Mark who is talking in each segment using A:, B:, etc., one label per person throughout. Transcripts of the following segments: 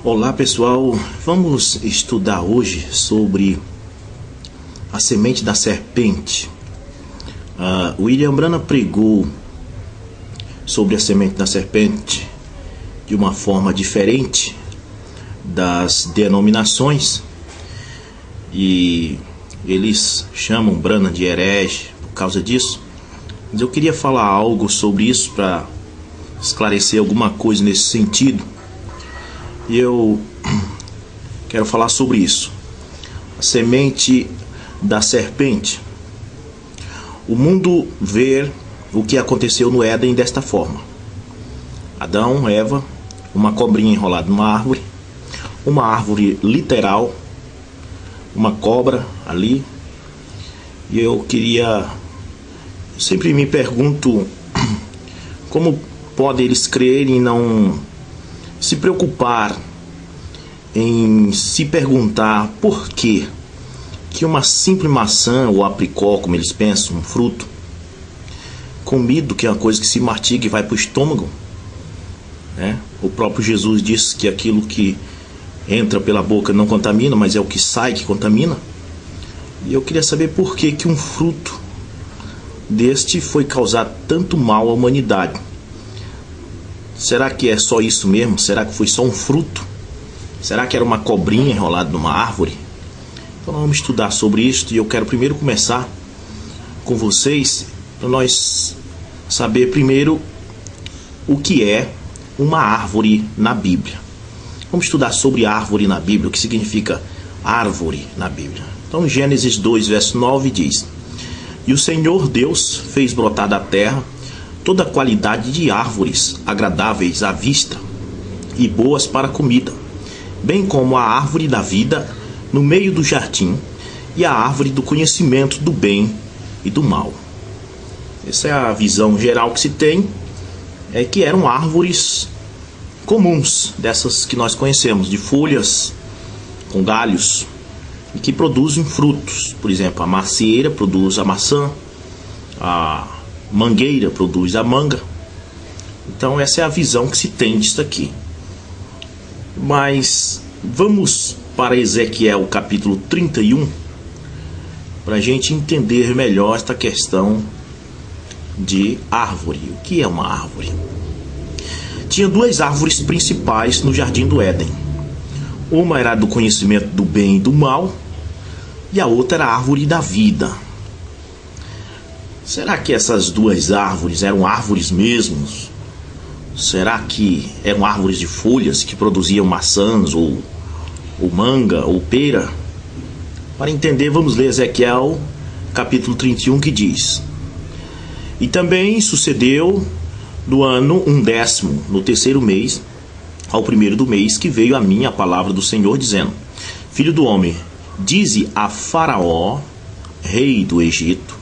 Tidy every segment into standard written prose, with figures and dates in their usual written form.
A: Olá pessoal, vamos estudar hoje sobre a semente da serpente. William Branham pregou sobre a semente da serpente de uma forma diferente das denominações, e eles chamam Branham de herege por causa disso. Mas eu queria falar algo sobre isso para esclarecer alguma coisa nesse sentido. E eu quero falar sobre isso. A semente da serpente. O mundo vê o que aconteceu no Éden desta forma: Adão, Eva, uma cobrinha enrolada numa árvore, uma árvore literal, uma cobra ali. E eu sempre me pergunto como podem eles crerem e não se preocupar em se perguntar por que uma simples maçã ou apricó, como eles pensam, um fruto comido, que é uma coisa que se mastiga e vai para o estômago, né? O próprio Jesus disse que aquilo que entra pela boca não contamina, mas é o que sai que contamina. E eu queria saber por que um fruto deste foi causar tanto mal à humanidade. Será que é só isso mesmo? Será que foi só um fruto? Será que era uma cobrinha enrolada numa árvore? Então nós vamos estudar sobre isso, e eu quero primeiro começar com vocês para nós saber primeiro o que é uma árvore na Bíblia. Vamos estudar sobre árvore na Bíblia, o que significa árvore na Bíblia. Então Gênesis 2, verso 9 diz: E o Senhor Deus fez brotar da terra toda a qualidade de árvores agradáveis à vista e boas para a comida, bem como a árvore da vida no meio do jardim e a árvore do conhecimento do bem e do mal. Essa é a visão geral que se tem, é que eram árvores comuns, dessas que nós conhecemos, de folhas com galhos, e que produzem frutos. Por exemplo, a macieira produz a maçã, a mangueira produz a manga. Então essa é a visão que se tem disso aqui. Mas vamos para Ezequiel capítulo 31 para a gente entender melhor esta questão de árvore. O que é uma árvore? Tinha duas árvores principais no jardim do Éden. Uma era do conhecimento do bem e do mal, e a outra era a árvore da vida. Será que essas duas árvores eram árvores mesmos? Será que eram árvores de folhas que produziam maçãs ou manga ou pera? Para entender, vamos ler Ezequiel capítulo 31, que diz: E também sucedeu no ano 10º, no terceiro mês, ao primeiro do mês, que veio a mim a palavra do Senhor, dizendo: Filho do homem, dize a Faraó, rei do Egito,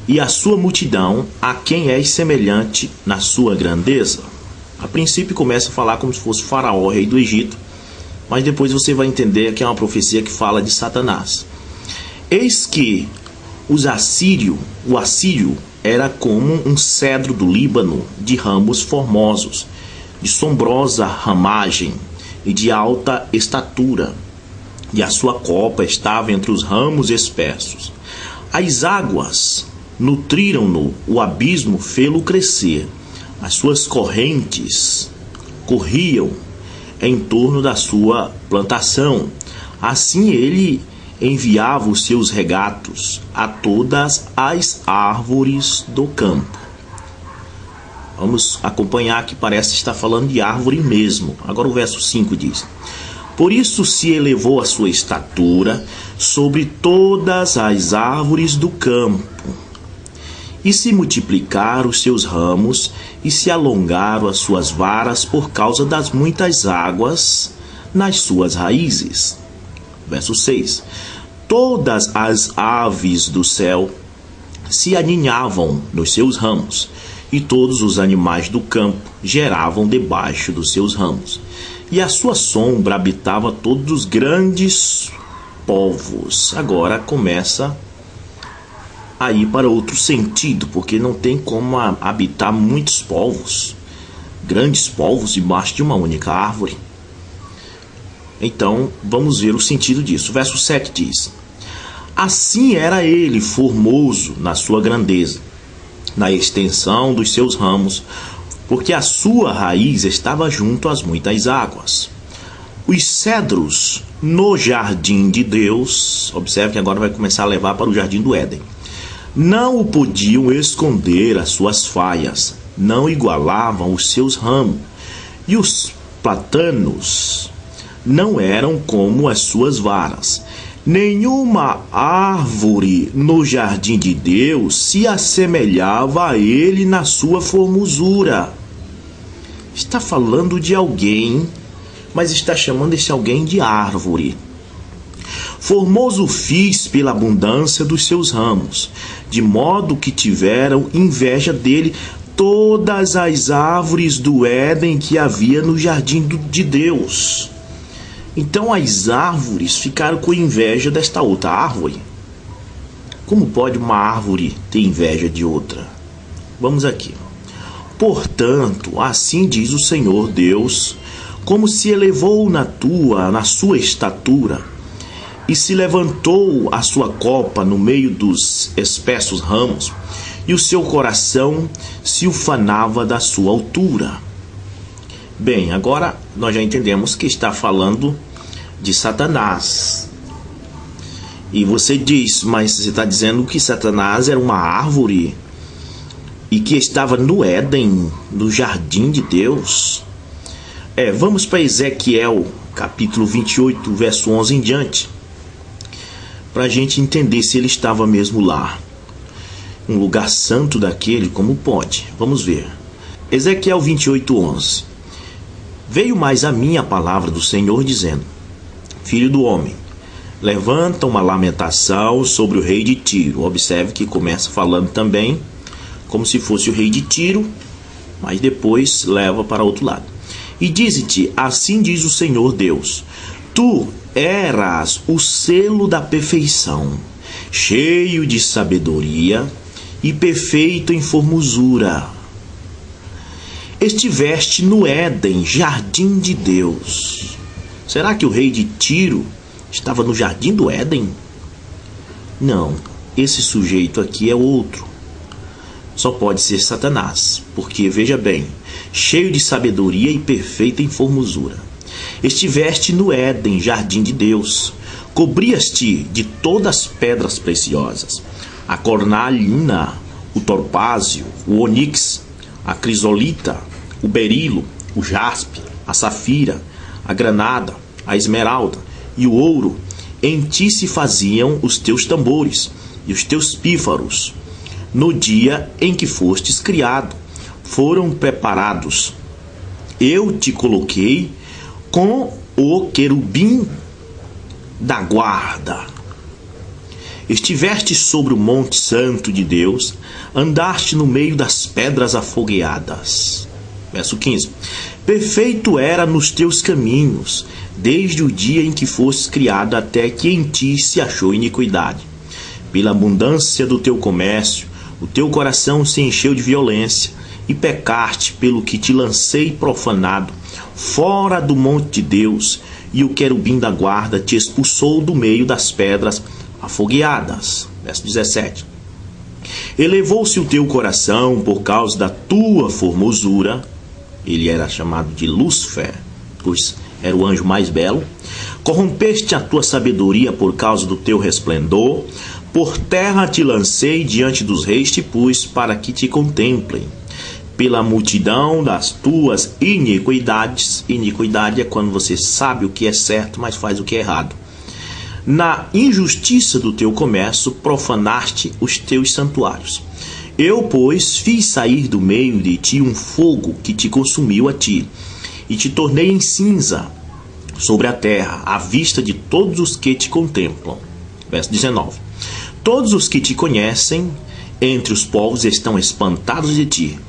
A: e a sua multidão, a quem és semelhante na sua grandeza. A princípio começa a falar como se fosse Faraó, rei do Egito, mas depois você vai entender que é uma profecia que fala de Satanás. Eis que o assírio era como um cedro do Líbano, de ramos formosos, de sombrosa ramagem e de alta estatura, e a sua copa estava entre os ramos espessos. As águas nutriram-no, o abismo fê-lo crescer, as suas correntes corriam em torno da sua plantação. Assim ele enviava os seus regatos a todas as árvores do campo. Vamos acompanhar, que parece estar falando de árvore mesmo. Agora o verso 5 diz: Por isso se elevou a sua estatura sobre todas as árvores do campo, e se multiplicaram os seus ramos, e se alongaram as suas varas por causa das muitas águas nas suas raízes. Verso 6. Todas as aves do céu se aninhavam nos seus ramos, e todos os animais do campo geravam debaixo dos seus ramos. E a sua sombra habitava todos os grandes povos. Agora começa a ir para outro sentido, porque não tem como habitar muitos povos, grandes povos, debaixo de uma única árvore. Então, vamos ver o sentido disso. O verso 7 diz: assim era ele formoso na sua grandeza, na extensão dos seus ramos, porque a sua raiz estava junto às muitas águas. Os cedros no jardim de Deus, observe que agora vai começar a levar para o jardim do Éden, não o podiam esconder as suas faias, não igualavam os seus ramos, e os platanos não eram como as suas varas. Nenhuma árvore no jardim de Deus se assemelhava a ele na sua formosura. Está falando de alguém, mas está chamando esse alguém de árvore. Formoso fiz pela abundância dos seus ramos, de modo que tiveram inveja dele todas as árvores do Éden que havia no jardim de Deus. Então as árvores ficaram com inveja desta outra árvore. Como pode uma árvore ter inveja de outra? Vamos aqui. Portanto, assim diz o Senhor Deus, como se elevou na sua estatura, e se levantou a sua copa no meio dos espessos ramos, e o seu coração se ufanava da sua altura. Bem, agora nós já entendemos que está falando de Satanás. E você diz, mas você está dizendo que Satanás era uma árvore e que estava no Éden, no jardim de Deus? Vamos para Ezequiel, capítulo 28, verso 11 em diante, para a gente entender se ele estava mesmo lá. Um lugar santo daquele, como pode? Vamos ver. Ezequiel 28, 11. Veio mais a mim a palavra do Senhor, dizendo: Filho do homem, levanta uma lamentação sobre o rei de Tiro. Observe que começa falando também como se fosse o rei de Tiro, mas depois leva para outro lado. E dize-te, assim diz o Senhor Deus: tu eras o selo da perfeição, cheio de sabedoria e perfeito em formosura. Estiveste no Éden, jardim de Deus. Será que o rei de Tiro estava no jardim do Éden? Não, esse sujeito aqui é outro. Só pode ser Satanás, porque, veja bem, cheio de sabedoria e perfeito em formosura. Estiveste no Éden, jardim de Deus. Cobrias-te de todas as pedras preciosas: a cornalina, o topázio, o onix, a crisolita, o berilo, o jaspe, a safira, a granada, a esmeralda e o ouro. Em ti se faziam os teus tambores e os teus pífaros. No dia em que fostes criado, foram preparados. Eu te coloquei com o querubim da guarda. Estiveste sobre o monte santo de Deus, andaste no meio das pedras afogueadas. Verso 15. Perfeito era nos teus caminhos, desde o dia em que fostes criado até que em ti se achou iniquidade. Pela abundância do teu comércio, o teu coração se encheu de violência, e pecaste pelo que te lancei profanado fora do monte de Deus, e o querubim da guarda te expulsou do meio das pedras afogueadas. Verso 17. Elevou-se o teu coração por causa da tua formosura. Ele era chamado de Lúcifer, pois era o anjo mais belo. Corrompeste a tua sabedoria por causa do teu resplendor. Por terra te lancei, diante dos reis te pus, para que te contemplem. Pela multidão das tuas iniquidades. Iniquidade é quando você sabe o que é certo, mas faz o que é errado. Na injustiça do teu comércio, profanaste os teus santuários. Eu, pois, fiz sair do meio de ti um fogo que te consumiu a ti, e te tornei em cinza sobre a terra, à vista de todos os que te contemplam. Verso 19. Todos os que te conhecem entre os povos estão espantados de ti.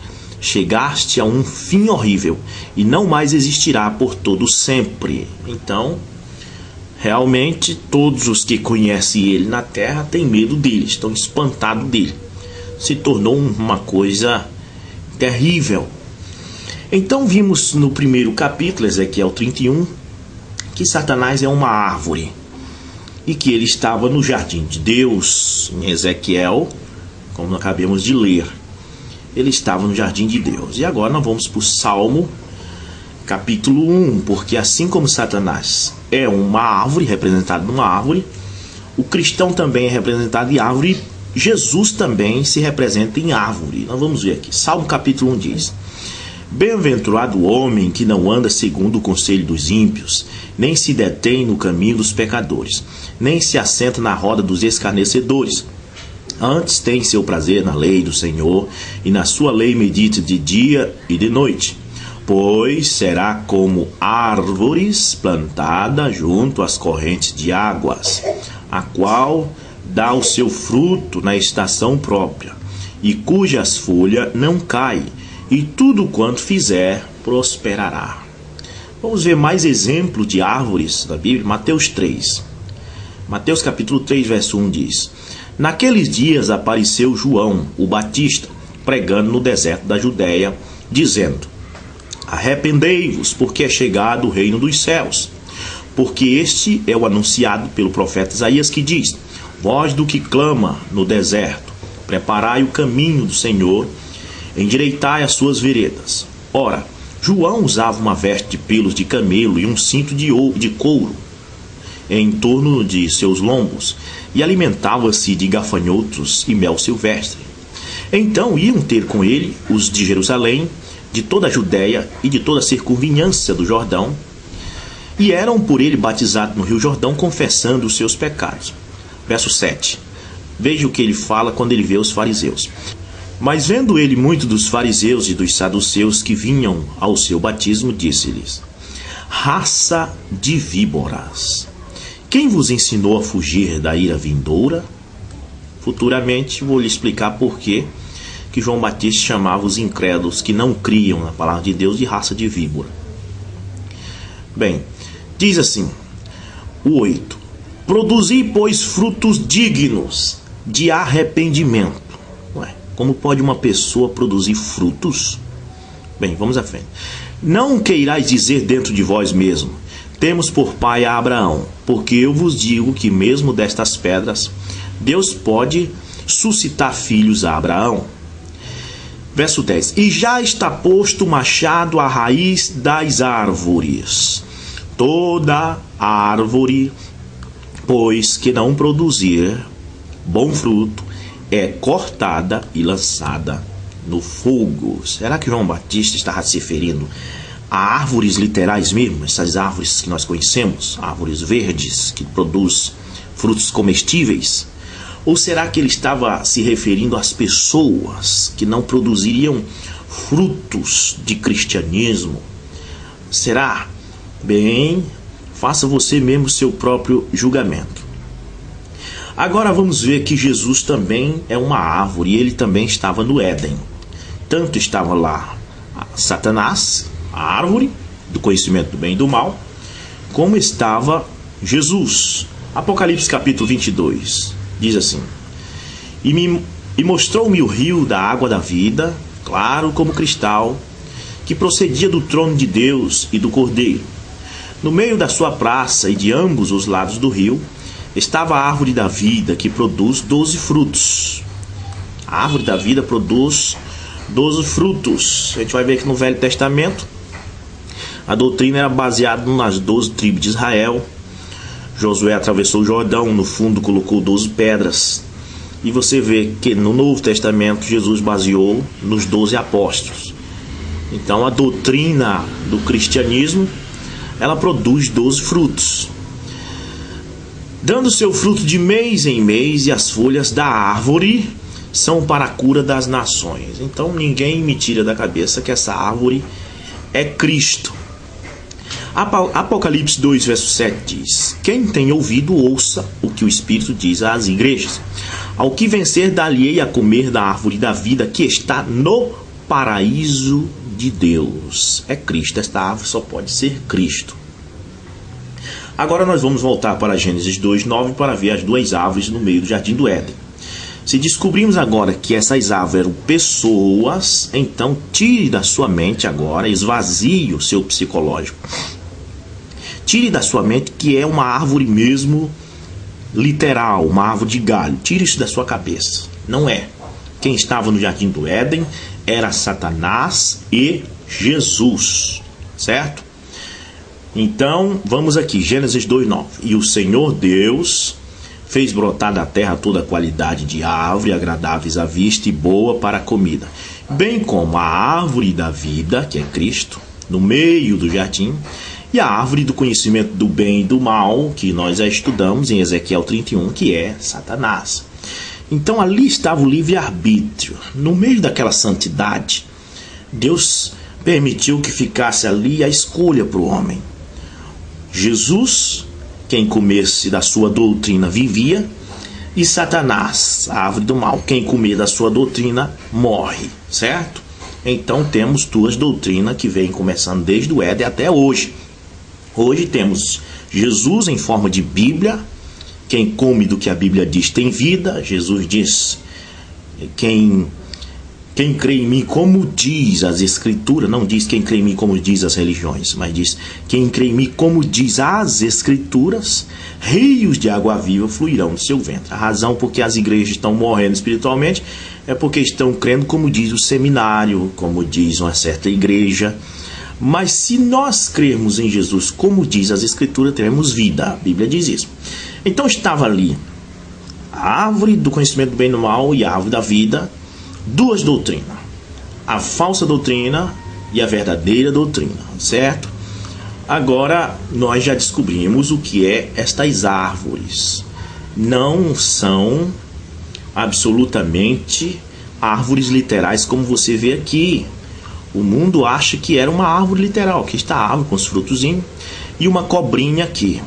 A: Chegaste a um fim horrível, e não mais existirá por todo sempre. Então, realmente, todos os que conhecem ele na terra têm medo dele, estão espantados dele. Se tornou uma coisa terrível. Então vimos no primeiro capítulo, Ezequiel 31, que Satanás é uma árvore e que ele estava no jardim de Deus, em Ezequiel, como nós acabamos de ler. Ele estava no jardim de Deus. E agora nós vamos para o Salmo, capítulo 1, porque assim como Satanás é uma árvore, representado numa árvore, o cristão também é representado em árvore, Jesus também se representa em árvore. Nós vamos ver aqui. Salmo capítulo 1 diz: Bem-aventurado o homem que não anda segundo o conselho dos ímpios, nem se detém no caminho dos pecadores, nem se assenta na roda dos escarnecedores. Antes tem seu prazer na lei do Senhor, e na sua lei medita de dia e de noite. Pois será como árvores plantada junto às correntes de águas, a qual dá o seu fruto na estação própria, e cujas folhas não caem, e tudo quanto fizer prosperará. Vamos ver mais exemplos de árvores da Bíblia. Mateus 3. Mateus capítulo 3, verso 1 diz: Naqueles dias apareceu João, o Batista, pregando no deserto da Judéia, dizendo: Arrependei-vos, porque é chegado o reino dos céus. Porque este é o anunciado pelo profeta Isaías, que diz: Voz do que clama no deserto, preparai o caminho do Senhor, endireitai as suas veredas. Ora, João usava uma veste de pelos de camelo e um cinto de couro em torno de seus lombos, e alimentava-se de gafanhotos e mel silvestre. Então iam ter com ele os de Jerusalém, de toda a Judéia e de toda a circunvizinhança do Jordão, e eram por ele batizados no rio Jordão, confessando os seus pecados. Verso 7. Veja o que ele fala quando ele vê os fariseus. Mas vendo ele muito dos fariseus e dos saduceus que vinham ao seu batismo, disse-lhes: Raça de víboras, quem vos ensinou a fugir da ira vindoura? Futuramente vou lhe explicar por que João Batista chamava os incrédulos que não criam na palavra de Deus de raça de víbora. Bem, diz assim, o 8: Produzi, pois, frutos dignos de arrependimento. Ué, como pode uma pessoa produzir frutos? Bem, vamos à frente. Não queirais dizer dentro de vós mesmo: temos por pai a Abraão, porque eu vos digo que mesmo destas pedras Deus pode suscitar filhos a Abraão. Verso 10. E já está posto o machado à raiz das árvores. Toda árvore, pois, que não produzir bom fruto, é cortada e lançada no fogo. Será que João Batista estava se referindo a árvores literais mesmo? Essas árvores que nós conhecemos, árvores verdes que produzem frutos comestíveis? Ou será que ele estava se referindo às pessoas que não produziriam frutos de cristianismo? Será? Bem, faça você mesmo o seu próprio julgamento. Agora vamos ver que Jesus também é uma árvore e ele também estava no Éden. Tanto estava lá Satanás, a árvore do conhecimento do bem e do mal, como estava Jesus. Apocalipse capítulo 22 diz assim: E mostrou-me o rio da água da vida, claro como cristal, que procedia do trono de Deus e do Cordeiro. No meio da sua praça e de ambos os lados do rio estava a árvore da vida, que produz 12 frutos. A árvore da vida produz 12 frutos. A gente vai ver que no Velho Testamento a doutrina era baseada nas 12 tribos de Israel. Josué atravessou o Jordão, no fundo colocou 12 pedras. E você vê que no Novo Testamento Jesus baseou nos 12 apóstolos. Então a doutrina do cristianismo, ela produz 12 frutos, dando seu fruto de mês em mês, e as folhas da árvore são para a cura das nações. Então ninguém me tira da cabeça que essa árvore é Cristo. Apocalipse 2, verso 7 diz: Quem tem ouvido, ouça o que o Espírito diz às igrejas. Ao que vencer, dar-lhe-ei a comer da árvore da vida, que está no paraíso de Deus. É Cristo, esta árvore só pode ser Cristo. Agora nós vamos voltar para Gênesis 2:9 para ver as duas árvores no meio do jardim do Éden. Se descobrimos agora que essas árvores eram pessoas, então tire da sua mente agora, esvazie o seu psicológico. Tire da sua mente que é uma árvore mesmo literal, uma árvore de galho. Tire isso da sua cabeça. Não é. Quem estava no jardim do Éden era Satanás e Jesus, certo? Então, vamos aqui, Gênesis 2:9. E o Senhor Deus fez brotar da terra toda a qualidade de árvore, agradáveis à vista e boa para a comida, bem como a árvore da vida, que é Cristo, no meio do jardim, e a árvore do conhecimento do bem e do mal, que nós já estudamos em Ezequiel 31, que é Satanás. Então ali estava o livre-arbítrio. No meio daquela santidade, Deus permitiu que ficasse ali a escolha para o homem. Jesus, quem comesse da sua doutrina vivia, e Satanás, a árvore do mal, quem comer da sua doutrina morre, certo? Então temos duas doutrinas que vêm começando desde o Éden até hoje. Hoje temos Jesus em forma de Bíblia. Quem come do que a Bíblia diz tem vida. Jesus diz, quem crê em mim como diz as Escrituras, não diz quem crê em mim como diz as religiões, mas diz quem crê em mim como diz as Escrituras, rios de água viva fluirão do seu ventre. A razão porque as igrejas estão morrendo espiritualmente é porque estão crendo como diz o seminário, como diz uma certa igreja. Mas se nós crermos em Jesus como diz as Escrituras, teremos vida. A Bíblia diz isso. Então estava ali a árvore do conhecimento do bem e do mal e a árvore da vida, duas doutrinas, a falsa doutrina e a verdadeira doutrina, certo? Agora nós já descobrimos o que é estas árvores. Não são absolutamente árvores literais como você vê aqui. O mundo acha que era uma árvore literal. Aqui está a árvore com os frutozinhos e uma cobrinha aqui.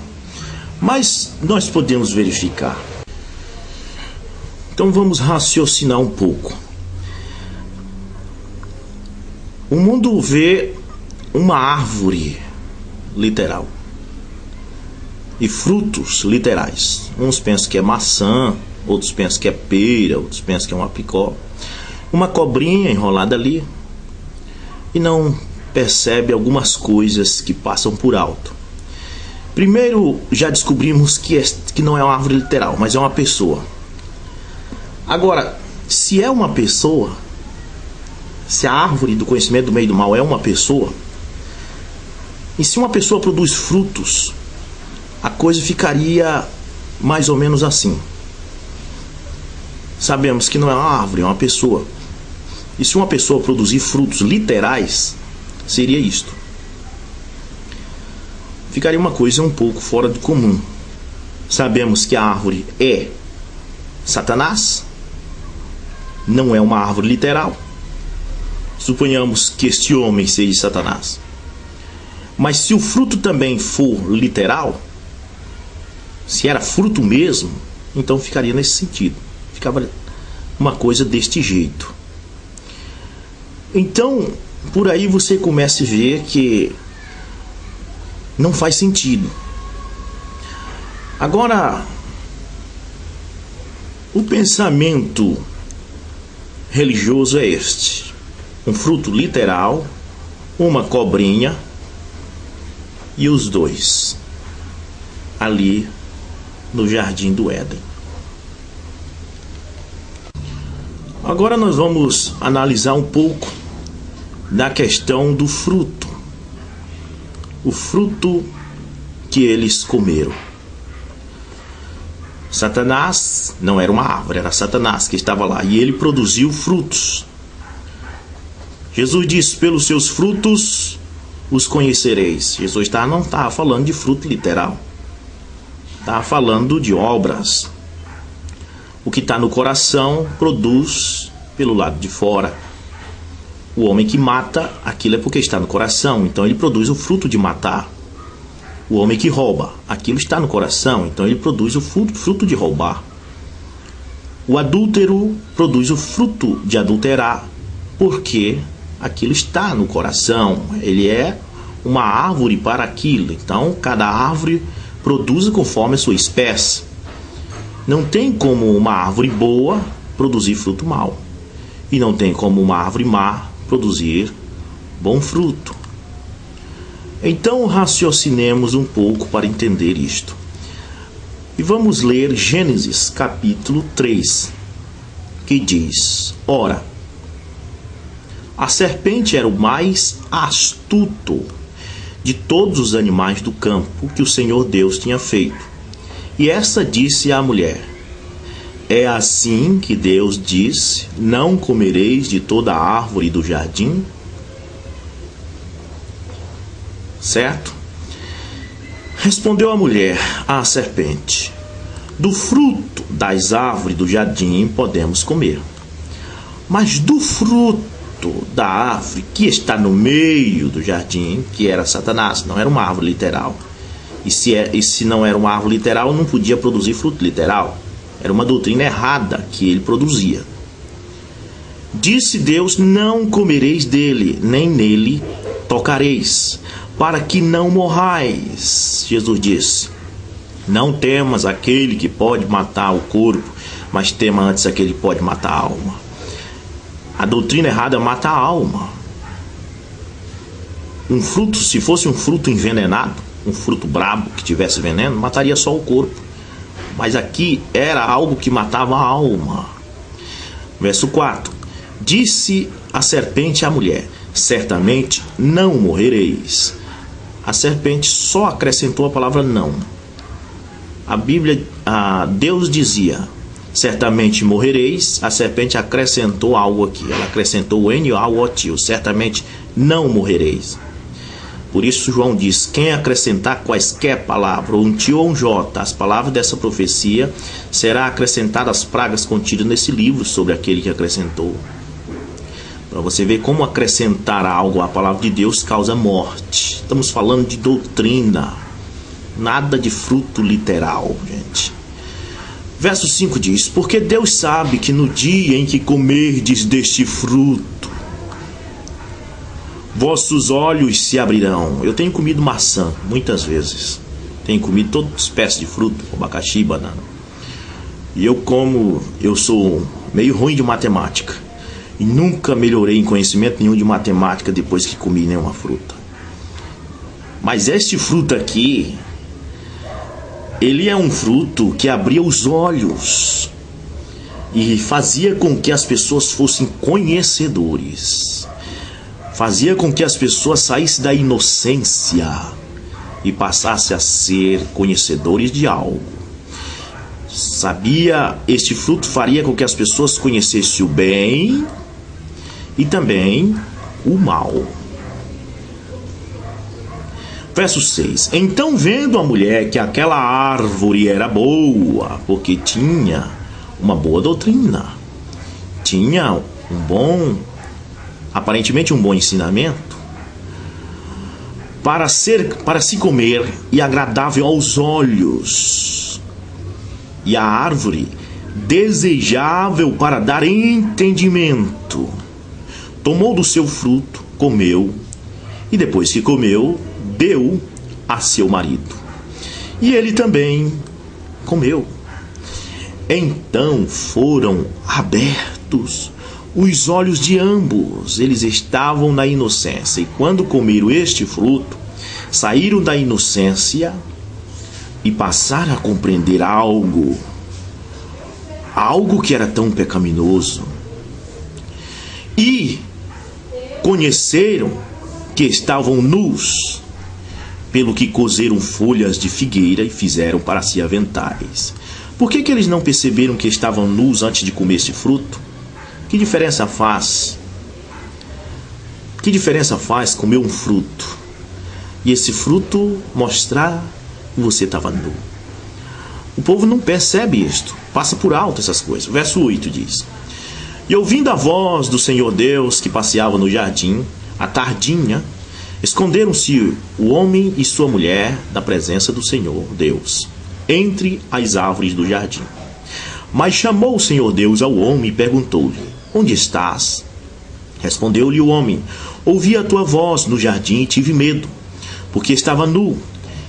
A: Mas nós podemos verificar. Então vamos raciocinar um pouco. O mundo vê uma árvore literal e frutos literais. Uns pensam que é maçã, outros pensam que é pera, outros pensam que é um apricó. Uma cobrinha enrolada ali. E não percebe algumas coisas que passam por alto. Primeiro, já descobrimos que não é uma árvore literal, mas é uma pessoa. Agora, se é uma pessoa, se a árvore do conhecimento do bem e do mal é uma pessoa, e se uma pessoa produz frutos, a coisa ficaria mais ou menos assim. Sabemos que não é uma árvore, é uma pessoa. E se uma pessoa produzir frutos literais, seria isto. Ficaria uma coisa um pouco fora do comum. Sabemos que a árvore é Satanás, não é uma árvore literal. Suponhamos que este homem seja Satanás. Mas se o fruto também for literal, se era fruto mesmo, então ficaria nesse sentido. Ficava uma coisa deste jeito. Então, por aí você começa a ver que não faz sentido. Agora, o pensamento religioso é este: um fruto literal, uma cobrinha e os dois ali no jardim do Éden. Agora nós vamos analisar um pouco da questão do fruto. O fruto que eles comeram. Satanás não era uma árvore, era Satanás que estava lá. E ele produziu frutos. Jesus disse, pelos seus frutos os conhecereis. Jesus não estava falando de fruto literal. Estava falando de obras. O que está no coração produz pelo lado de fora. O homem que mata, aquilo é porque está no coração, então ele produz o fruto de matar. O homem que rouba, aquilo está no coração, então ele produz o fruto de roubar. O adúltero produz o fruto de adulterar, porque aquilo está no coração. Ele é uma árvore para aquilo, então cada árvore produz conforme a sua espécie. Não tem como uma árvore boa produzir fruto mau, e não tem como uma árvore má produzir bom fruto. Então raciocinemos um pouco para entender isto. E vamos ler Gênesis capítulo 3, que diz: Ora, a serpente era o mais astuto de todos os animais do campo que o Senhor Deus tinha feito. E esta disse à mulher: É assim que Deus disse: Não comereis de toda a árvore do jardim? Certo? Respondeu a mulher à serpente: Do fruto das árvores do jardim podemos comer, mas do fruto da árvore que está no meio do jardim, que era Satanás, não era uma árvore literal. E se não era uma árvore literal, não podia produzir fruto literal. Era uma doutrina errada que ele produzia. Disse Deus: Não comereis dele, nem nele tocareis, para que não morrais. Jesus disse: Não temas aquele que pode matar o corpo, mas tema antes aquele que pode matar a alma. A doutrina errada mata a alma. Um fruto, se fosse um fruto envenenado, um fruto brabo que tivesse veneno, mataria só o corpo. Mas aqui era algo que matava a alma. Verso 4: Disse a serpente à mulher: Certamente não morrereis. A serpente só acrescentou a palavra não. A Bíblia, Deus dizia: Certamente morrereis. A serpente acrescentou algo aqui. Ela acrescentou o N ao otil. Certamente não morrereis. Por isso João diz: quem acrescentar quaisquer palavras, ou um T ou um J, as palavras dessa profecia, será acrescentada as pragas contidas nesse livro sobre aquele que acrescentou. Para você ver como acrescentar algo à palavra de Deus causa morte. Estamos falando de doutrina, nada de fruto literal, gente. Verso 5 diz: Porque Deus sabe que no dia em que comerdes deste fruto, vossos olhos se abrirão. Eu tenho comido maçã muitas vezes. Tenho comido toda espécie de fruto, abacaxi, banana. E eu sou meio ruim de matemática. E nunca melhorei em conhecimento nenhum de matemática depois que comi nenhuma fruta. Mas este fruto aqui, ele é um fruto que abria os olhos e fazia com que as pessoas fossem conhecedores. Fazia com que as pessoas saíssem da inocência e passassem a ser conhecedores de algo. Este fruto faria com que as pessoas conhecessem o bem e também o mal. Verso 6: Então, vendo a mulher que aquela árvore era boa, porque tinha uma boa doutrina, tinha aparentemente um bom ensinamento, para se comer e agradável aos olhos, e a árvore desejável para dar entendimento, tomou do seu fruto, comeu, e depois que comeu, deu a seu marido, e ele também comeu. Então foram abertos os olhos de ambos, eles estavam na inocência, e quando comeram este fruto, saíram da inocência e passaram a compreender algo que era tão pecaminoso, e conheceram que estavam nus, pelo que coseram folhas de figueira e fizeram para si aventais. Por que eles não perceberam que estavam nus antes de comer esse fruto? Que diferença faz? Que diferença faz comer um fruto e esse fruto mostrar que você estava nu? O povo não percebe isto, passa por alto essas coisas. Verso 8 diz: E ouvindo a voz do Senhor Deus que passeava no jardim, à tardinha, esconderam-se o homem e sua mulher da presença do Senhor Deus, entre as árvores do jardim. Mas chamou o Senhor Deus ao homem e perguntou-lhe: Onde estás? Respondeu-lhe o homem: Ouvi a tua voz no jardim e tive medo, porque estava nu.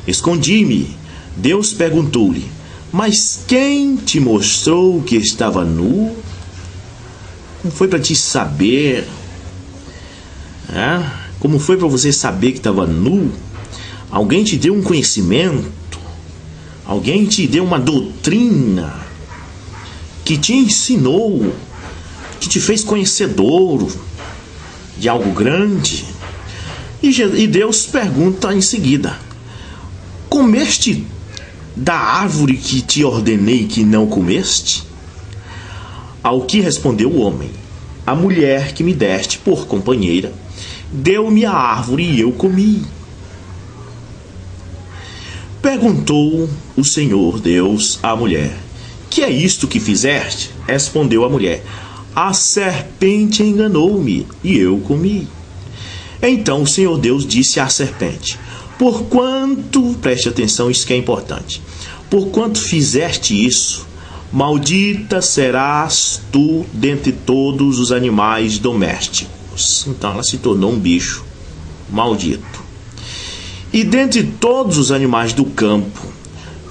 A: Escondi-me. Deus perguntou-lhe: Mas quem te mostrou que estava nu? Como foi para te saber? Como foi para você saber que estava nu? Alguém te deu um conhecimento, alguém te deu uma doutrina que te ensinou, que te fez conhecedor de algo grande. E Deus pergunta em seguida: comeste da árvore que te ordenei que não comeste? Ao que respondeu o homem: a mulher que me deste por companheira deu-me a árvore e eu comi. Perguntou o Senhor Deus à mulher: que é isto que fizeste? Respondeu a mulher: a serpente enganou-me e eu comi. Então o Senhor Deus disse à serpente: porquanto, preste atenção, isso que é importante, porquanto fizeste isso, maldita serás tu dentre todos os animais domésticos. Então ela se tornou um bicho maldito. E dentre todos os animais do campo,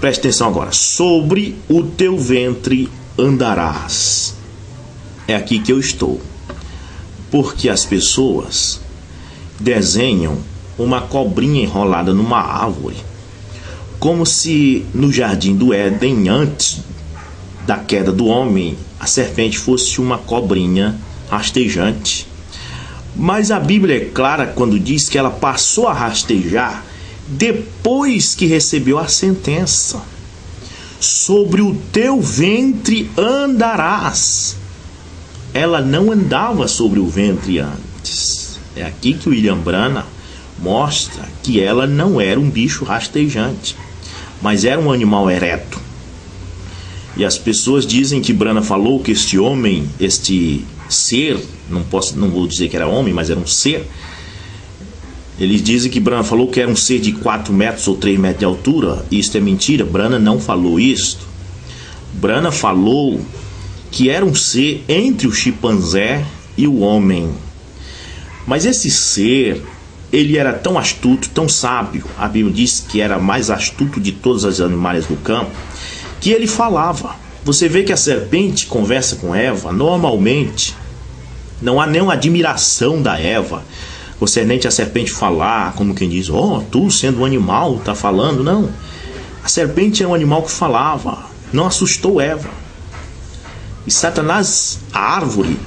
A: preste atenção agora, sobre o teu ventre andarás. É aqui que eu estou. Porque as pessoas desenham uma cobrinha enrolada numa árvore, como se no jardim do Éden, antes da queda do homem, a serpente fosse uma cobrinha rastejante. Mas a Bíblia é clara quando diz que ela passou a rastejar depois que recebeu a sentença: sobre o teu ventre andarás. Ela não andava sobre o ventre antes. É aqui que o William Branham mostra que ela não era um bicho rastejante, mas era um animal ereto. E as pessoas dizem que Branham falou que este homem, este ser, não vou dizer que era homem, mas era um ser. Eles dizem que Branham falou que era um ser de 4 metros ou 3 metros de altura. Isso é mentira, Branham não falou isso. Branham falou que era um ser entre o chimpanzé e o homem. Mas esse ser, ele era tão astuto, tão sábio, a Bíblia diz que era mais astuto de todos os animais do campo, que ele falava. Você vê que a serpente conversa com Eva, normalmente, não há nenhuma admiração da Eva. Você nem a serpente falar, como quem diz, tu sendo um animal, tá falando. Não, a serpente é um animal que falava, não assustou Eva. E Satanás, a árvore,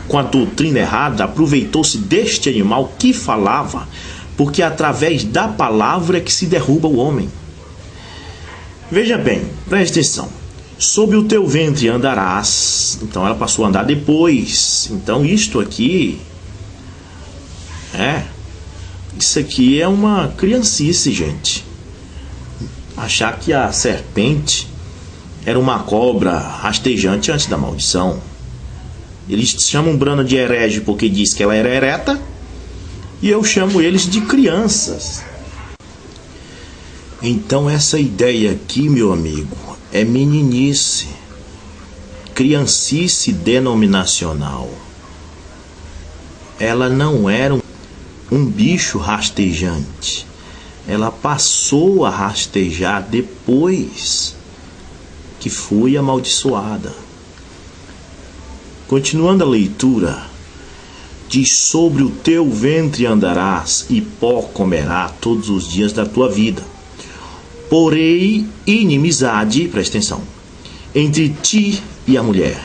A: com a doutrina errada, aproveitou-se deste animal que falava, porque através da palavra é que se derruba o homem. Veja bem, preste atenção. Sob o teu ventre andarás. Então ela passou a andar depois. Então isto aqui isso aqui é uma criancice, gente. Achar que a serpente era uma cobra rastejante antes da maldição. Eles chamam Branham de herege porque diz que ela era ereta, e eu chamo eles de crianças. Então essa ideia aqui, meu amigo, é meninice, criancice denominacional. Ela não era um bicho rastejante. Ela passou a rastejar depois que foi amaldiçoada. Continuando a leitura, diz: sobre o teu ventre andarás e pó comerá todos os dias da tua vida. Porém, inimizade, presta atenção, entre ti e a mulher,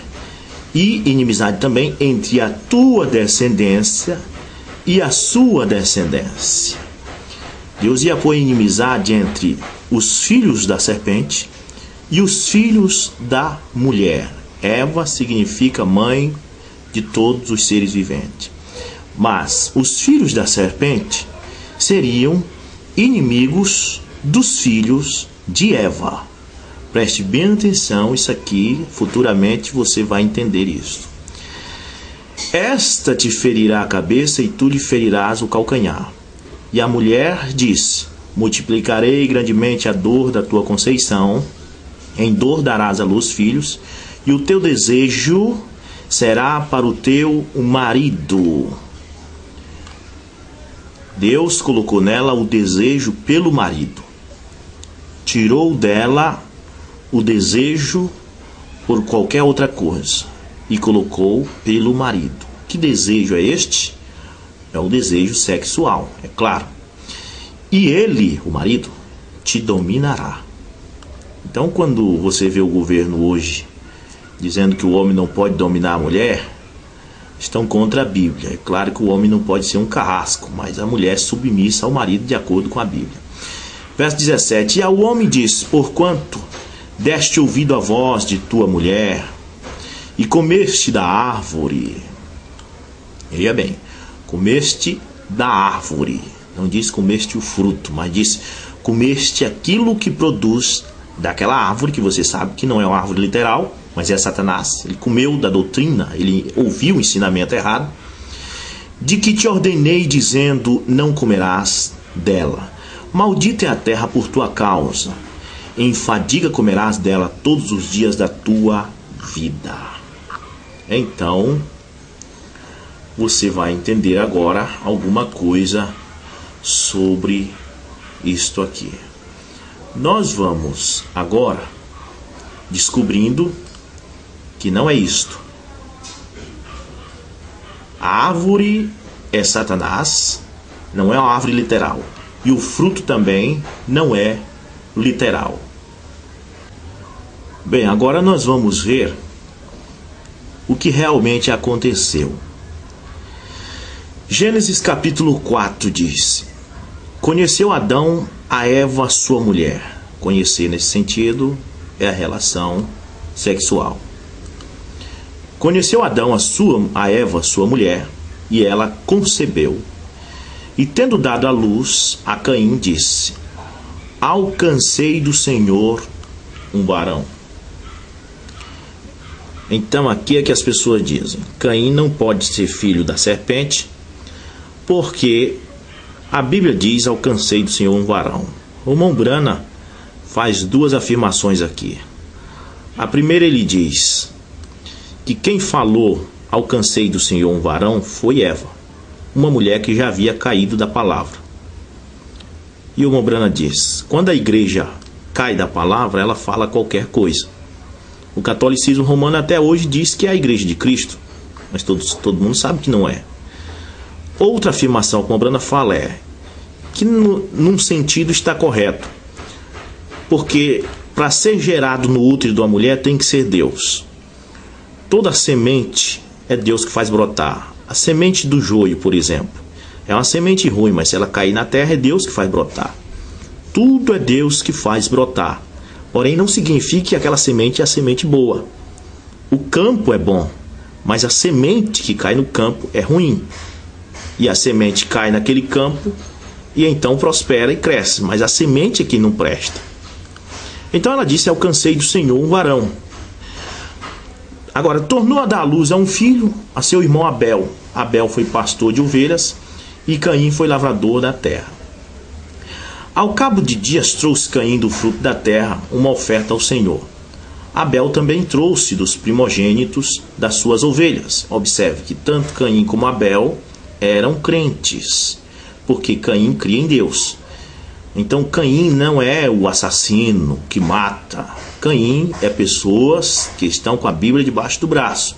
A: e inimizade também entre a tua descendência e a sua descendência. Deus ia pôr inimizade entre os filhos da serpente e os filhos da mulher. Eva significa mãe de todos os seres viventes. Mas os filhos da serpente seriam inimigos dos filhos de Eva. Preste bem atenção, isso aqui, futuramente você vai entender isso. Esta te ferirá a cabeça e tu lhe ferirás o calcanhar. E a mulher disse: multiplicarei grandemente a dor da tua conceição, em dor darás à luz filhos, e o teu desejo será para o teu marido. Deus colocou nela o desejo pelo marido. Tirou dela o desejo por qualquer outra coisa e colocou pelo marido. Que desejo é este? É o desejo sexual, é claro. e ele, o marido, te dominará. Então, quando você vê o governo hoje dizendo que o homem não pode dominar a mulher, estão contra a Bíblia. É claro que o homem não pode ser um carrasco, mas a mulher é submissa ao marido de acordo com a Bíblia. Verso 17: e ao homem diz: porquanto deste ouvido à voz de tua mulher e comeste da árvore. Veja bem, comeste da árvore. Não diz comeste o fruto, mas diz comeste aquilo que produz daquela árvore, que você sabe que não é uma árvore literal, mas é Satanás. Ele comeu da doutrina, ele ouviu o ensinamento errado, de que te ordenei dizendo: não comerás dela. Maldita é a terra por tua causa, em fadiga comerás dela todos os dias da tua vida. Então, você vai entender agora alguma coisa sobre isto aqui. Nós vamos agora descobrindo que não é isto. A árvore é Satanás, não é uma árvore literal. E o fruto também não é literal. Bem, agora nós vamos ver o que realmente aconteceu. Gênesis capítulo 4 diz: conheceu Adão a Eva, sua mulher. Conhecer nesse sentido é a relação sexual. Conheceu Adão a Eva, sua mulher, e ela concebeu. E tendo dado à luz a Caim, disse: alcancei do Senhor um varão. Então aqui é que as pessoas dizem: Caim não pode ser filho da serpente, porque a Bíblia diz: alcancei do Senhor um varão. O irmão Brana faz duas afirmações aqui. A primeira, ele diz que quem falou alcancei do Senhor um varão foi Eva, uma mulher que já havia caído da palavra. E o irmão Brana diz: quando a igreja cai da palavra, ela fala qualquer coisa. O catolicismo romano até hoje diz que é a igreja de Cristo, mas todo mundo sabe que não é. Outra afirmação que o irmão Brana fala é que num sentido está correto, porque para ser gerado no útero de uma mulher tem que ser Deus. Toda semente é Deus que faz brotar. A semente do joio, por exemplo, é uma semente ruim, mas se ela cair na terra é Deus que faz brotar. Tudo é Deus que faz brotar. Porém, não significa que aquela semente é a semente boa. O campo é bom, mas a semente que cai no campo é ruim. E a semente cai naquele campo e então prospera e cresce, mas a semente é que não presta. Então ela disse: alcancei do Senhor um varão. Agora, tornou a dar à luz a um filho, a seu irmão Abel. Abel foi pastor de ovelhas e Caim foi lavrador da terra. Ao cabo de dias trouxe Caim do fruto da terra uma oferta ao Senhor. Abel também trouxe dos primogênitos das suas ovelhas. Observe que tanto Caim como Abel eram crentes, porque Caim cria em Deus. Então Caim não é o assassino que mata. Caim é pessoas que estão com a Bíblia debaixo do braço.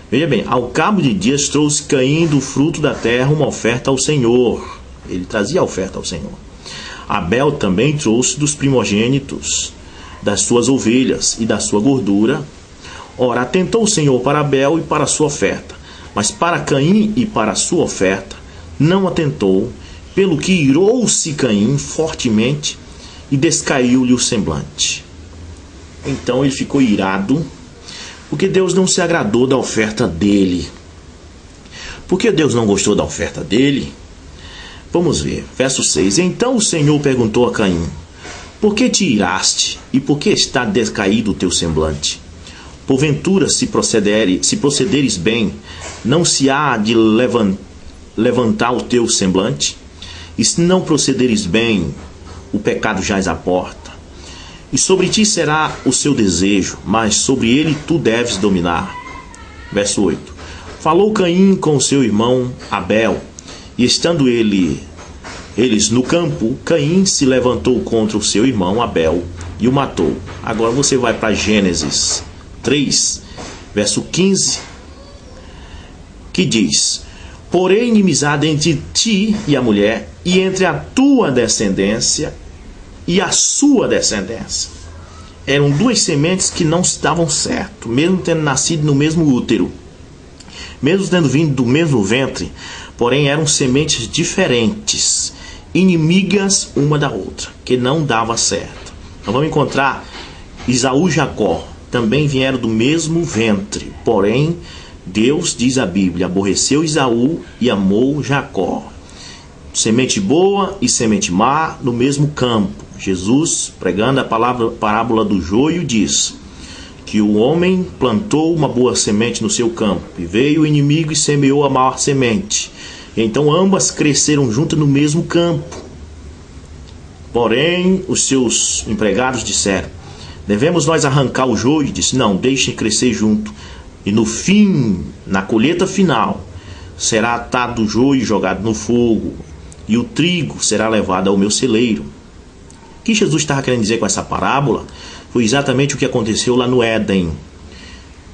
A: Veja bem, ao cabo de dias trouxe Caim do fruto da terra uma oferta ao Senhor. Ele trazia a oferta ao Senhor. Abel também trouxe dos primogênitos das suas ovelhas e da sua gordura. Ora, atentou o Senhor para Abel e para a sua oferta, mas para Caim e para a sua oferta não atentou, pelo que irou-se Caim fortemente e descaiu-lhe o semblante. Então ele ficou irado, porque Deus não se agradou da oferta dele. Por que Deus não gostou da oferta dele? Vamos ver, verso 6. Então o Senhor perguntou a Caim: por que te iraste e por que está descaído o teu semblante? Porventura, se procederes bem, não se há de levantar o teu semblante? E se não procederes bem, o pecado jaz à porta. E sobre ti será o seu desejo, mas sobre ele tu deves dominar. Verso 8. Falou Caim com o seu irmão Abel, e estando eles no campo, Caim se levantou contra o seu irmão Abel e o matou. Agora você vai para Gênesis 3, verso 15, que diz: porém inimizade entre ti e a mulher, e entre a tua descendência e a sua descendência. Eram duas sementes que não se davam certo, mesmo tendo nascido no mesmo útero, mesmo tendo vindo do mesmo ventre, porém eram sementes diferentes, inimigas uma da outra, que não dava certo. Nós vamos encontrar Esaú e Jacó, também vieram do mesmo ventre, porém Deus, diz a Bíblia, aborreceu Esaú e amou Jacó. Semente boa e semente má no mesmo campo. Jesus, pregando a parábola do joio, diz que o homem plantou uma boa semente no seu campo, e veio o inimigo e semeou a má semente. Então ambas cresceram juntas no mesmo campo. Porém, os seus empregados disseram: devemos nós arrancar o joio? E disse: não, deixem crescer junto. E no fim, na colheita final, será atado o joio e jogado no fogo, e o trigo será levado ao meu celeiro. O que Jesus estava querendo dizer com essa parábola foi exatamente o que aconteceu lá no Éden.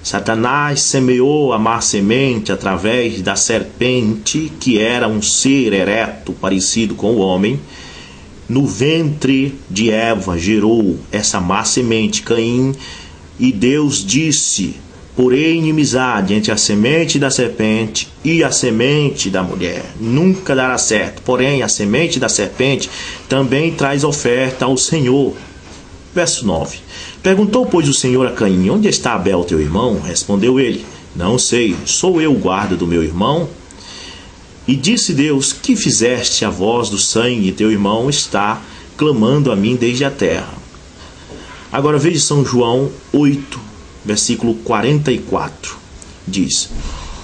A: Satanás semeou a má semente através da serpente, que era um ser ereto parecido com o homem. No ventre de Eva gerou essa má semente, Caim, e Deus disse: porém inimizade entre a semente da serpente e a semente da mulher. Nunca dará certo. Porém, a semente da serpente também traz oferta ao Senhor. Verso 9. Perguntou, pois, o Senhor a Caim: onde está Abel, teu irmão? Respondeu ele: não sei, sou eu o guarda do meu irmão? E disse Deus: que fizeste? A voz do sangue, teu irmão está clamando a mim desde a terra. Agora veja São João 8, versículo 44. Diz: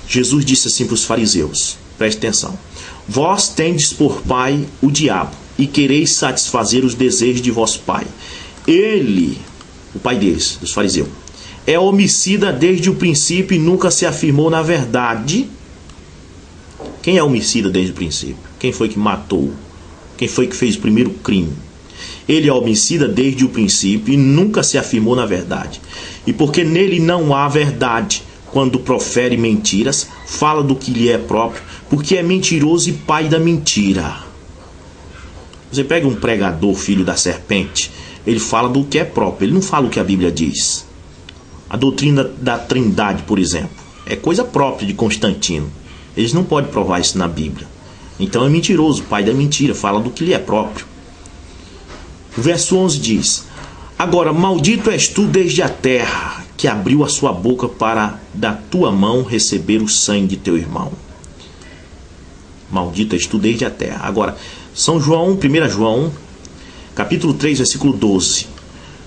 A: Jesus disse assim para os fariseus, preste atenção: vós tendes por pai o diabo, e quereis satisfazer os desejos de vosso pai. Ele, o pai deles, dos fariseus, é homicida desde o princípio e nunca se afirmou na verdade. Quem é homicida desde o princípio? Quem foi que matou? Quem foi que fez o primeiro crime? Ele é homicida desde o princípio e nunca se afirmou na verdade. E porque nele não há verdade, quando profere mentiras, fala do que lhe é próprio, porque é mentiroso e pai da mentira. Você pega um pregador, filho da serpente, ele fala do que é próprio, ele não fala o que a Bíblia diz. A doutrina da Trindade, por exemplo, é coisa própria de Constantino. Eles não podem provar isso na Bíblia. Então é mentiroso, pai da mentira, fala do que lhe é próprio. O verso 11 diz: agora, maldito és tu desde a terra, que abriu a sua boca para da tua mão receber o sangue de teu irmão. Maldito és tu desde a terra. Agora, São João, 1 João, capítulo 3, versículo 12.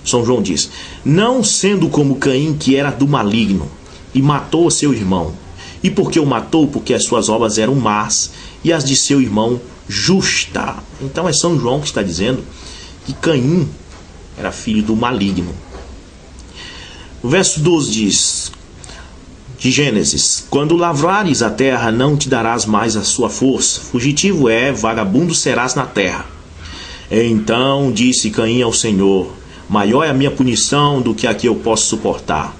A: São João diz: não sendo como Caim, que era do maligno, e matou o seu irmão. E por que o matou? Porque as suas obras eram más, e as de seu irmão justa. Então é São João que está dizendo que Caim era filho do maligno. O verso 12 diz, de Gênesis: quando lavrares a terra, não te darás mais a sua força. Fugitivo é, vagabundo serás na terra. Então disse Caim ao Senhor: maior é a minha punição do que a que eu posso suportar.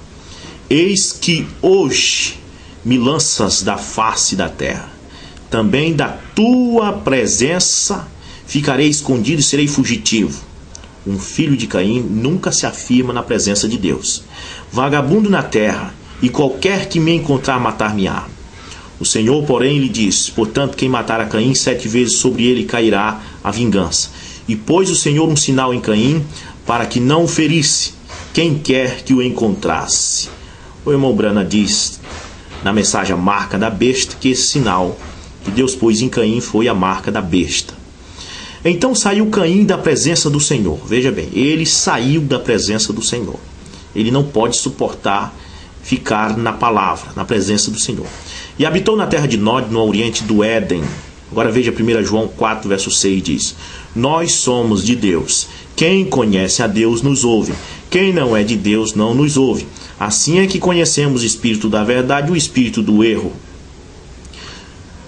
A: Eis que hoje me lanças da face da terra. Também da tua presença ficarei escondido e serei fugitivo. Um filho de Caim nunca se afirma na presença de Deus. Vagabundo na terra, e qualquer que me encontrar matar-me-á. O Senhor, porém, lhe disse: portanto, quem matar a Caim, 7 vezes sobre ele cairá a vingança. E pôs o Senhor um sinal em Caim, para que não o ferisse quem quer que o encontrasse. O irmão Brana diz na mensagem A Marca da Besta que esse sinal que Deus pôs em Caim foi a marca da besta. Então saiu Caim da presença do Senhor. Veja bem, ele saiu da presença do Senhor. Ele não pode suportar ficar na palavra, na presença do Senhor. E habitou na terra de Nod, no oriente do Éden. Agora veja 1 João 4, verso 6 diz: nós somos de Deus. Quem conhece a Deus nos ouve. Quem não é de Deus não nos ouve. Assim é que conhecemos o espírito da verdade e o espírito do erro.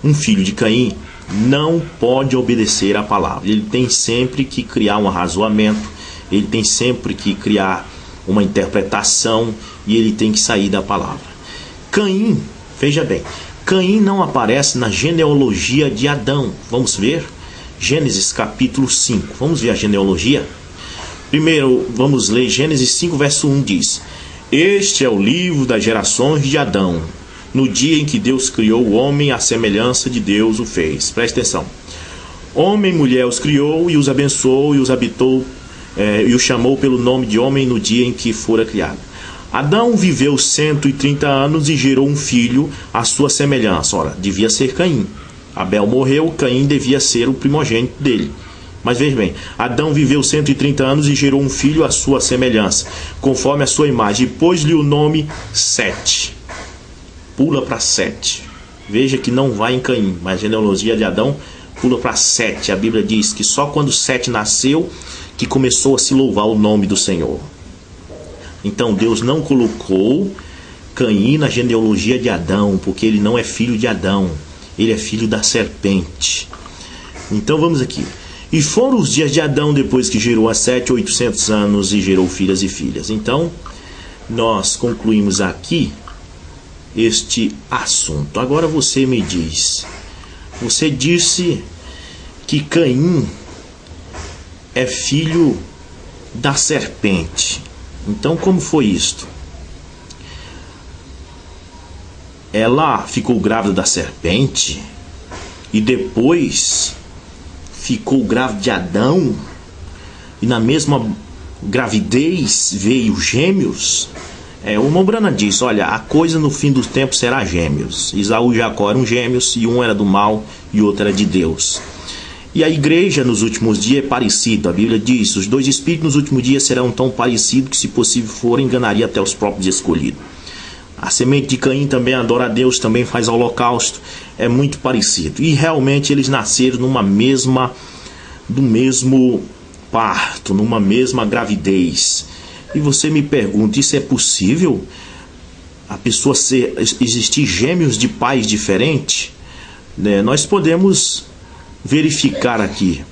A: Um filho de Caim não pode obedecer à palavra. Ele tem sempre que criar um arrazoamento, ele tem sempre que criar uma interpretação, e ele tem que sair da palavra. Caim, veja bem, Caim não aparece na genealogia de Adão. Vamos ver? Gênesis capítulo 5. Vamos ver a genealogia? Primeiro, vamos ler Gênesis 5, verso 1, diz: Este é o livro das gerações de Adão, no dia em que Deus criou o homem, à semelhança de Deus o fez. Preste atenção. Homem e mulher os criou e os abençoou e os habitou e os chamou pelo nome de homem no dia em que fora criado. Adão viveu 130 anos e gerou um filho à sua semelhança. Ora, devia ser Caim. Abel morreu, Caim devia ser o primogênito dele. Mas veja bem, Adão viveu 130 anos e gerou um filho à sua semelhança, conforme a sua imagem, e pôs-lhe o nome Sete. Pula para Sete. Veja que não vai em Caim, mas a genealogia de Adão pula para Sete. A Bíblia diz que só quando Sete nasceu que começou a se louvar o nome do Senhor. Então Deus não colocou Caim na genealogia de Adão, porque ele não é filho de Adão, ele é filho da serpente. Então vamos aqui. E foram os dias de Adão depois que gerou a Sete 800 anos e gerou filhas e filhas. Então, nós concluímos aqui este assunto. Agora você me diz, você disse que Caim é filho da serpente. Então, como foi isto? Ela ficou grávida da serpente e depois ficou grávida de Adão, e na mesma gravidez veio gêmeos. O Mombrana diz, olha, a coisa no fim dos tempos será gêmeos. Isaú e Jacó eram gêmeos, e um era do mal e o outro era de Deus. E a igreja nos últimos dias é parecida. A Bíblia diz, os dois espíritos nos últimos dias serão tão parecidos que, se possível for, enganaria até os próprios escolhidos. A semente de Caim também adora a Deus, também faz holocausto, é muito parecido. E realmente eles nasceram do mesmo parto, numa mesma gravidez. E você me pergunta, isso é possível? A pessoa existir gêmeos de pais diferentes? Nós podemos verificar aqui.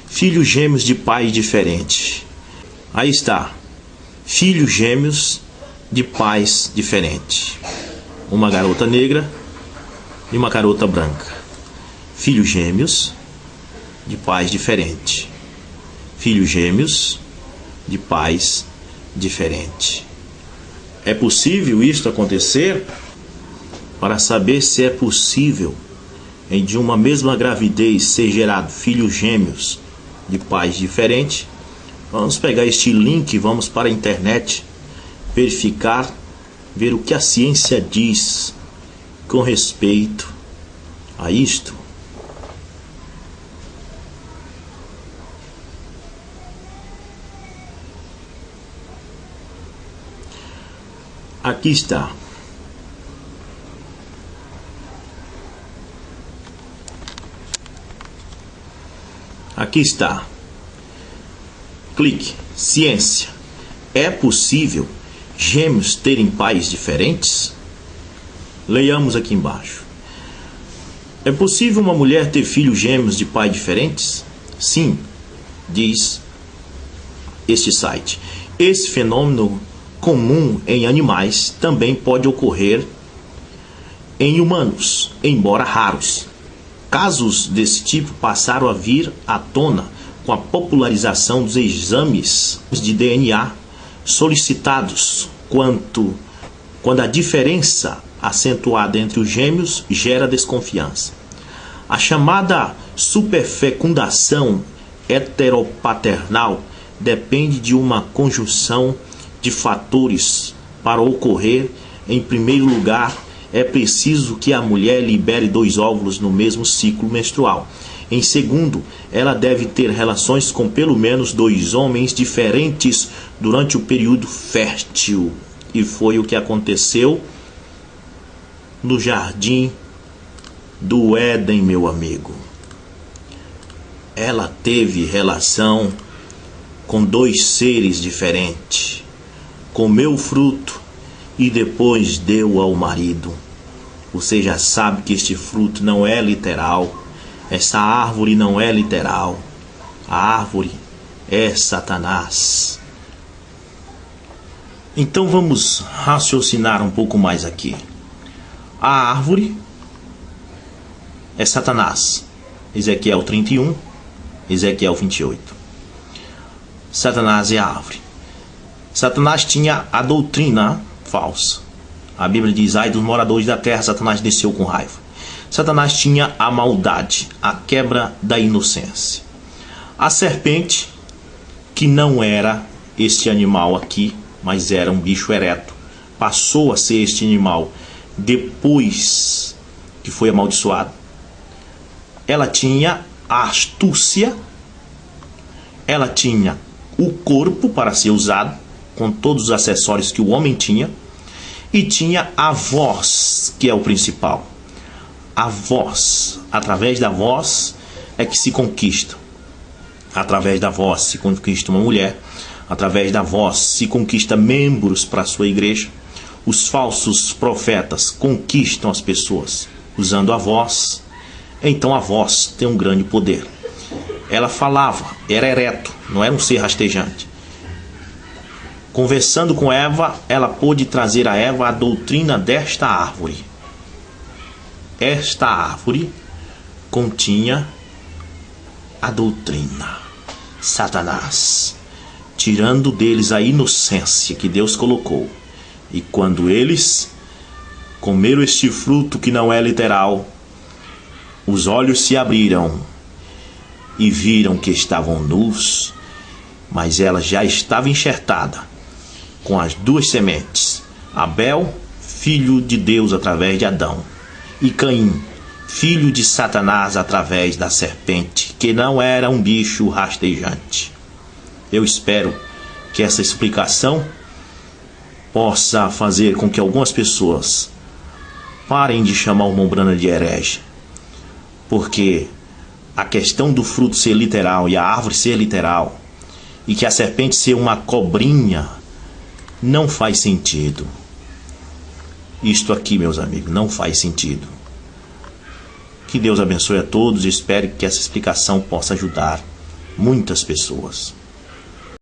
A: Filhos gêmeos de pais diferentes. Aí está. Filhos gêmeos de pais diferentes. Uma garota negra e uma garota branca. Filhos gêmeos de pais diferentes. Filhos gêmeos de pais diferentes. É possível isto acontecer? Para saber se é possível de uma mesma gravidez ser gerado filhos gêmeos de pais diferentes, vamos pegar este link e vamos para a internet verificar, ver o que a ciência diz com respeito a isto. Aqui está. Aqui está. Clique. Ciência. É possível gêmeos terem pais diferentes? Leiamos aqui embaixo. É possível uma mulher ter filhos gêmeos de pais diferentes? Sim, diz este site. Esse fenômeno comum em animais também pode ocorrer em humanos, embora raros. Casos desse tipo passaram a vir à tona com a popularização dos exames de DNA solicitados quando a diferença acentuada entre os gêmeos gera desconfiança. A chamada superfecundação heteropaternal depende de uma conjunção de fatores para ocorrer. Em primeiro lugar, é preciso que a mulher libere 2 óvulos no mesmo ciclo menstrual. Em segundo, ela deve ter relações com pelo menos 2 homens diferentes durante o período fértil. E foi o que aconteceu no jardim do Éden, meu amigo. Ela teve relação com 2 seres diferentes, comeu o fruto e depois deu ao marido. Você já sabe que este fruto não é literal. Essa árvore não é literal. A árvore é Satanás. Então vamos raciocinar um pouco mais aqui. A árvore é Satanás. Ezequiel 31, Ezequiel 28. Satanás é a árvore. Satanás tinha a doutrina falsa. A Bíblia diz: ai dos moradores da terra, Satanás desceu com raiva. Satanás tinha a maldade, a quebra da inocência. A serpente, que não era este animal aqui, mas era um bicho ereto, passou a ser este animal depois que foi amaldiçoado. Ela tinha a astúcia, ela tinha o corpo para ser usado, com todos os acessórios que o homem tinha, e tinha a voz, que é o principal. A voz, através da voz é que se conquista. Através da voz se conquista uma mulher, através da voz se conquista membros para a sua igreja. Os falsos profetas conquistam as pessoas usando a voz. Então a voz tem um grande poder. Ela falava, era ereto, não era um ser rastejante. Conversando com Eva, ela pôde trazer a Eva a doutrina desta árvore. Esta árvore continha a doutrina. Satanás, tirando deles a inocência que Deus colocou. E quando eles comeram este fruto que não é literal, os olhos se abriram e viram que estavam nus, mas ela já estava enxertada com as duas sementes: Abel, filho de Deus através de Adão, e Caim, filho de Satanás através da serpente, que não era um bicho rastejante. Eu espero que essa explicação possa fazer com que algumas pessoas parem de chamar o irmão Brana de herege, porque a questão do fruto ser literal e a árvore ser literal, e que a serpente ser uma cobrinha, não faz sentido. Isto aqui, meus amigos, não faz sentido. Que Deus abençoe a todos e espero que essa explicação possa ajudar muitas pessoas.